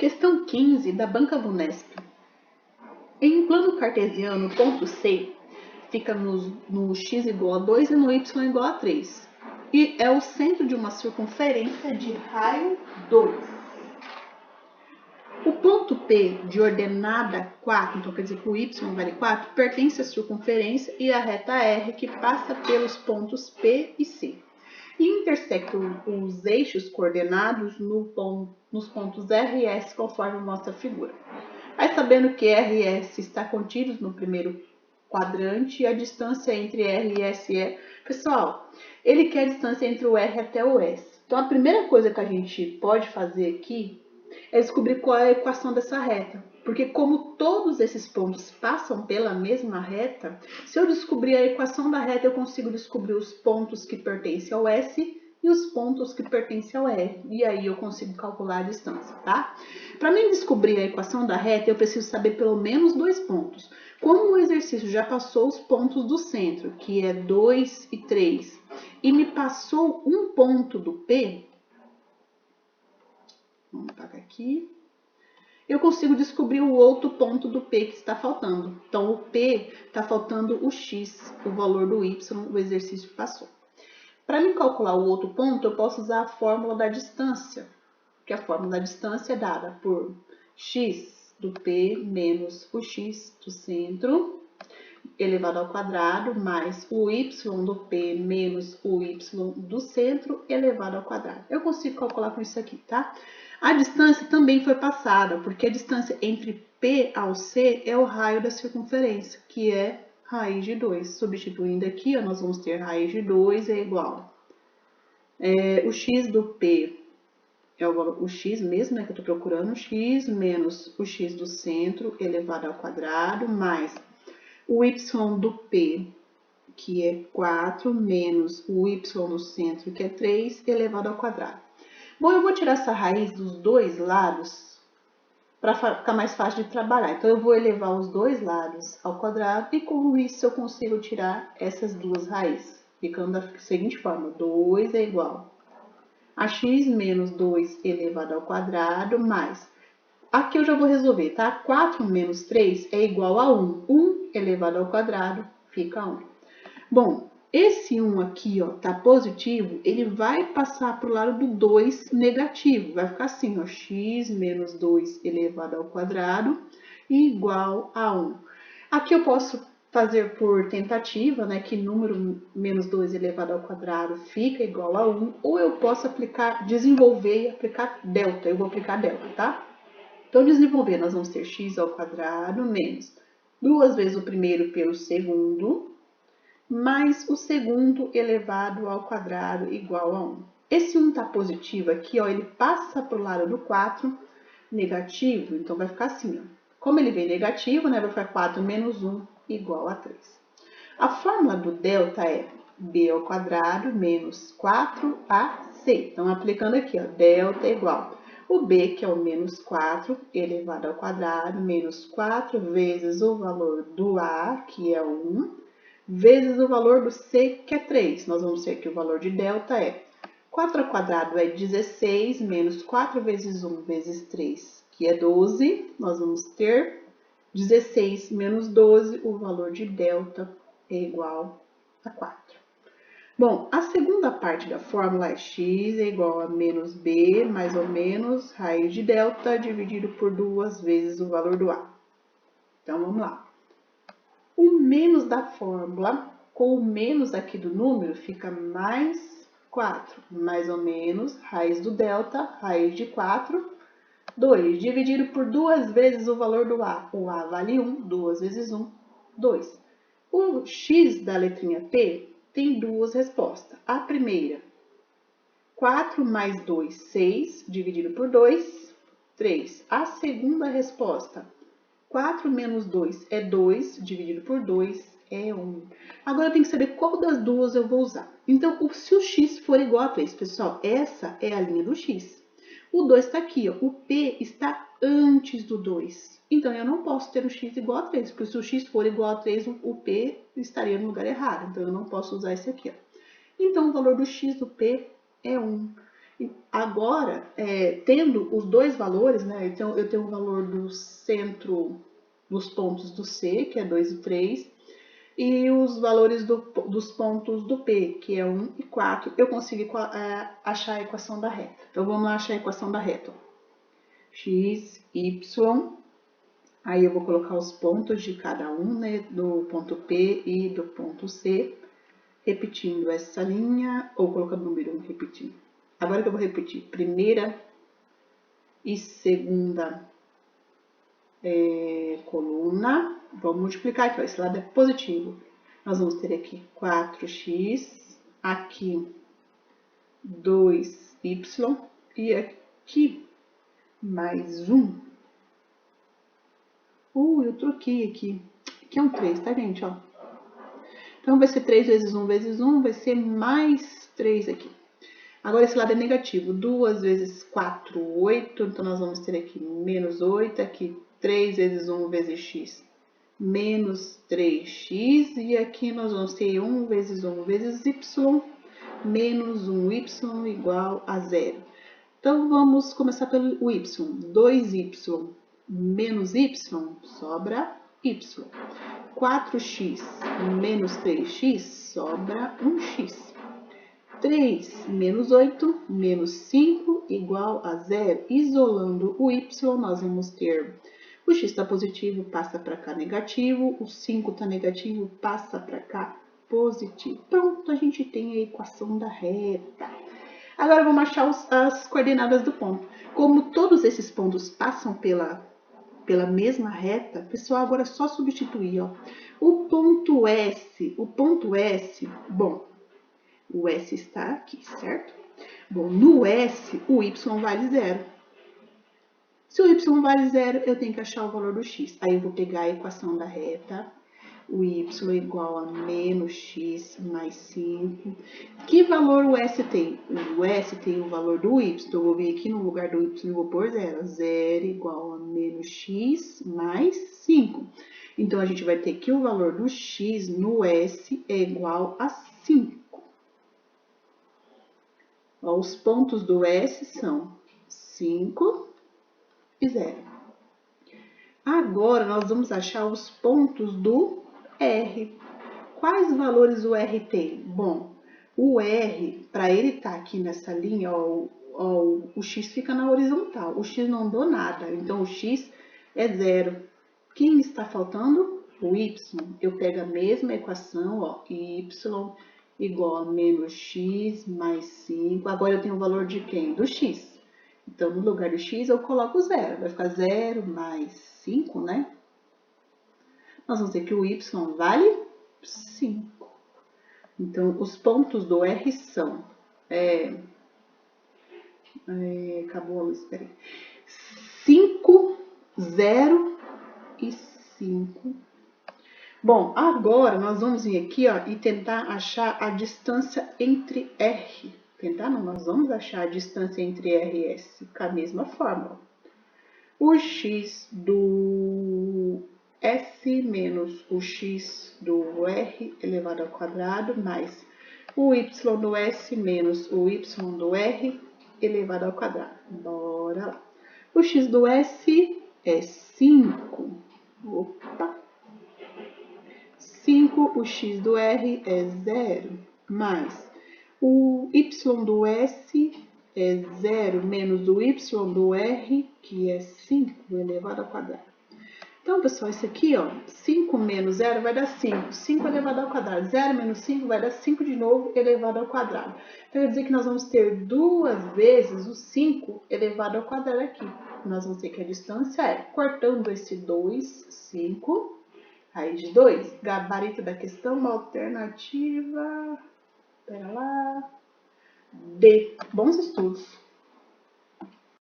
Questão 15 da Banca Vunesp. Em um plano cartesiano, o ponto C fica no x igual a 2 e no y igual a 3. E é o centro de uma circunferência de raio 2. O ponto P de ordenada 4, então quer dizer que o y vale 4, pertence à circunferência e à reta R que passa pelos pontos P e C. E intersecta os eixos coordenados nos pontos R e S, conforme mostra a figura. Aí, sabendo que R e S está contidos no primeiro quadrante e a distância entre R e S é... Pessoal, ele quer a distância entre o R até o S. Então, a primeira coisa que a gente pode fazer aqui é descobrir qual é a equação dessa reta. Porque como todos esses pontos passam pela mesma reta, se eu descobrir a equação da reta, eu consigo descobrir os pontos que pertencem ao S e os pontos que pertencem ao R. E aí eu consigo calcular a distância, tá? Para mim descobrir a equação da reta, eu preciso saber pelo menos 2 pontos. Como o exercício já passou os pontos do centro, que é 2 e 3, e me passou um ponto do P, vamos apagar aqui, eu consigo descobrir o outro ponto do P que está faltando. Então, o P está faltando o X, o valor do Y, o exercício passou. Para mim calcular o outro ponto, eu posso usar a fórmula da distância, que a fórmula da distância é dada por x do P menos o x do centro, elevado ao quadrado, mais o y do P menos o y do centro, elevado ao quadrado. Eu consigo calcular com isso aqui, tá? A distância também foi passada, porque a distância entre P ao C é o raio da circunferência, que é raiz de 2. Substituindo aqui, nós vamos ter raiz de 2 é igual. O x do P é o valor, o x mesmo, né, que eu estou procurando, x menos o x do centro elevado ao quadrado, mais o y do P, que é 4, menos o y do centro, que é 3, elevado ao quadrado. Bom, eu vou tirar essa raiz dos dois lados para ficar mais fácil de trabalhar. Então, eu vou elevar os dois lados ao quadrado e com isso eu consigo tirar essas duas raízes, ficando da seguinte forma: 2 é igual a x menos 2 elevado ao quadrado, mais... Aqui eu já vou resolver, tá? 4 menos 3 é igual a 1. 1 elevado ao quadrado fica 1. Bom, esse 1 aqui, ó, tá positivo, ele vai passar para o lado do 2 negativo. Vai ficar assim, ó, x menos 2 elevado ao quadrado igual a 1. Aqui eu posso fazer por tentativa, né, que número menos 2 elevado ao quadrado fica igual a 1, ou eu posso desenvolver e aplicar delta. Eu vou aplicar delta, tá? Então, desenvolver, nós vamos ter x ao quadrado menos 2 vezes o primeiro pelo segundo, mais o segundo elevado ao quadrado igual a 1. Esse 1 está positivo aqui, ó, ele passa para o lado do 4 negativo, então vai ficar assim, ó. Como ele vem negativo, né, vai ficar 4 menos 1 igual a 3. A fórmula do delta é b ao quadrado menos 4ac. Então, aplicando aqui, ó, delta é igual o b, que é o menos 4, elevado ao quadrado, menos 4 vezes o valor do a, que é 1, vezes o valor do c, que é 3. Nós vamos ter que o valor de delta é 4 ao quadrado é 16, menos 4 vezes 1 vezes 3, que é 12. Nós vamos ter 16 menos 12, o valor de delta é igual a 4. Bom, a segunda parte da fórmula é x é igual a menos b, mais ou menos, raiz de delta, dividido por 2 vezes o valor do a. Então, vamos lá. O menos da fórmula, com o menos aqui do número, fica mais 4, mais ou menos, raiz do delta, raiz de 4, 2, dividido por 2 vezes o valor do a. O a vale 1, 2 vezes 1, 2. O x da letrinha P tem duas respostas. A primeira, 4 mais 2, 6, dividido por 2, 3. A segunda resposta, 4 menos 2 é 2, dividido por 2 é 1. Agora eu tenho que saber qual das duas eu vou usar. Então, se o x for igual a 3, pessoal, essa é a linha do x. O 2 está aqui, ó, o P está antes do 2. Então, eu não posso ter o x igual a 3, porque se o x for igual a 3, o P estaria no lugar errado. Então, eu não posso usar esse aqui, ó. Então, o valor do x do P é 1. Agora, tendo os dois valores, né, então eu tenho o valor do centro dos pontos do C, que é 2 e 3, e os valores dos pontos do P, que é 1 e 4, eu consegui achar a equação da reta. Então, vamos lá achar a equação da reta. X, Y, aí eu vou colocar os pontos de cada um, né, do ponto P e do ponto C, repetindo essa linha, ou colocando o número 1 repetindo. Agora que eu vou repetir primeira e segunda coluna, vamos multiplicar aqui, ó, esse lado é positivo. Nós vamos ter aqui 4x, aqui 2y e aqui mais 1. Eu troquei aqui. Aqui é um 3, tá, gente? Ó. Então, vai ser 3 vezes 1 vezes 1, vai ser mais 3 aqui. Agora, esse lado é negativo. 2 vezes 4, 8. Então, nós vamos ter aqui menos 8. Aqui, 3 vezes 1 vezes x, menos 3x. E aqui, nós vamos ter 1 vezes 1 vezes y, menos 1y igual a 0. Então, vamos começar pelo y. 2y menos y, sobra y. 4x menos 3x, sobra 1x. 3 menos 8 menos 5 igual a 0. Isolando o y, nós vamos ter o x está positivo, passa para cá negativo. O 5 está negativo, passa para cá positivo. Pronto, a gente tem a equação da reta. Agora, vamos achar as coordenadas do ponto. Como todos esses pontos passam pela mesma reta, pessoal, agora é só substituir, ó. O ponto S, bom, o S está aqui, certo? Bom, no S, o Y vale 0. Se o Y vale 0, eu tenho que achar o valor do X. Aí eu vou pegar a equação da reta, o Y igual a menos X mais 5. Que valor o S tem? O S tem o valor do Y. Então, eu vou vir aqui no lugar do Y e vou pôr 0. 0 igual a menos X mais 5. Então, a gente vai ter que o valor do X no S é igual a 5. Ó, os pontos do S são 5 e 0. Agora, nós vamos achar os pontos do R. Quais valores o R tem? Bom, o R, para ele estar aqui nessa linha, ó, o X fica na horizontal. O X não deu nada, então o X é 0. Quem está faltando? O Y. Eu pego a mesma equação, ó, Y igual a menos X mais 5. Agora eu tenho o valor de quem? Do X. Então, no lugar do X, eu coloco 0. Vai ficar 0 mais 5, né? Nós vamos ter que o Y vale 5. Então, os pontos do R são... acabou a luz, peraí. 5, 0 e 5. Bom, agora nós vamos vir aqui, ó, e tentar achar a distância entre R. Tentar não, nós vamos achar a distância entre R e S com a mesma fórmula. O X do S menos o X do R elevado ao quadrado mais o Y do S menos o Y do R elevado ao quadrado. Bora lá. O X do S é 5. Opa! 5, o X do R é 0, mais o Y do S é 0, menos o Y do R, que é 5 elevado ao quadrado. Então, pessoal, isso aqui, ó, 5 menos 0 vai dar 5. 5 elevado ao quadrado. 0 menos 5 vai dar 5 de novo elevado ao quadrado. Então, quer dizer que nós vamos ter duas vezes o 5 elevado ao quadrado aqui. Nós vamos ter que a distância é, cortando esse 2, 5... Raiz de 2, gabarito da questão, uma alternativa, pera lá, D. Bons estudos!